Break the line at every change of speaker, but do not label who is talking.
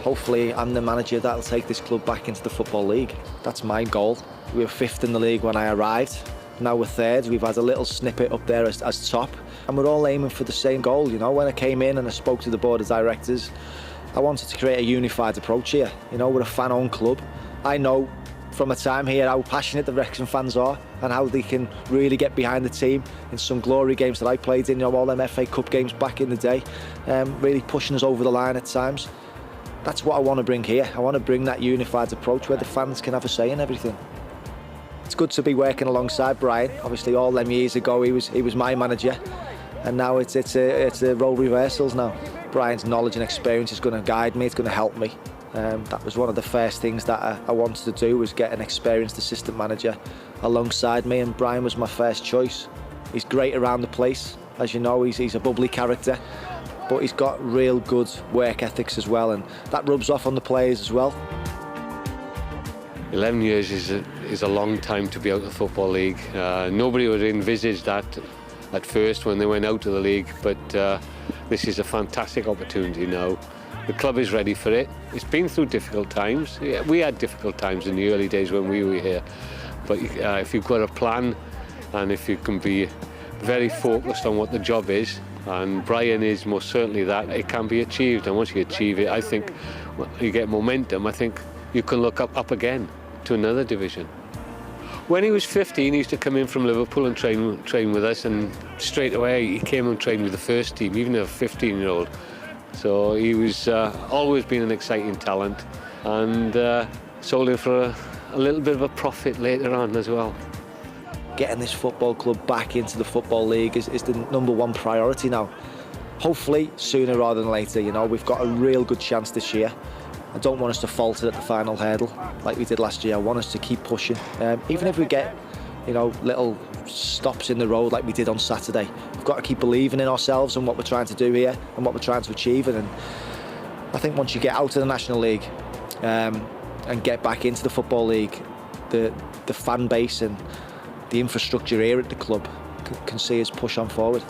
hopefully I'm the manager that'll take this club back into the Football League. That's my goal. We were 5th in the league when I arrived. Now we're 3rd. We've had a little snippet up there as top, and we're all aiming for the same goal. You know, when I came in and I spoke to the board of directors, I wanted to create a unified approach here. You know, we're a fan-owned club. I know from my time here how passionate the Wrexham fans are and how they can really get behind the team in some glory games that I played in, you know, all them FA Cup games back in the day, really pushing us over the line at times. That's what I want to bring here. I want to bring that unified approach where the fans can have a say in everything. It's good to be working alongside Bryan. Obviously, all them years ago, he was my manager, and now it's a role reversals now. Bryan's knowledge and experience is going to guide me. It's going to help me. That was one of the first things that I wanted to do, was get an experienced assistant manager alongside me, and Bryan was my first choice. He's great around the place. As you know, he's a bubbly character, but he's got real good work ethics as well, and that rubs off on the players as well.
11 years is a long time to be out of the Football League. Nobody would envisage that at first when they went out of the league, but this is a fantastic opportunity now. The club is ready for it. It's been through difficult times. Yeah, we had difficult times in the early days when we were here, but if you've got a plan and if you can be very focused on what the job is, and Bryan is most certainly that, it can be achieved. And once you achieve it, I think you get momentum. I think you can look up again to another division. When he was 15, he used to come in from Liverpool and train with us, and straight away he came and trained with the first team, even as a 15-year-old. So he was always been an exciting talent, and sold him for a little bit of a profit later on as well.
Getting this football club back into the Football League is the #1 priority now. Hopefully sooner rather than later. You know, we've got a real good chance this year. I don't want us to falter at the final hurdle like we did last year. I want us to keep pushing. Even if we get, you know, little stops in the road like we did on Saturday, we've got to keep believing in ourselves and what we're trying to do here and what we're trying to achieve. And I think once you get out of the National League and get back into the Football League, the fan base and the infrastructure here at the club can see us push on forward.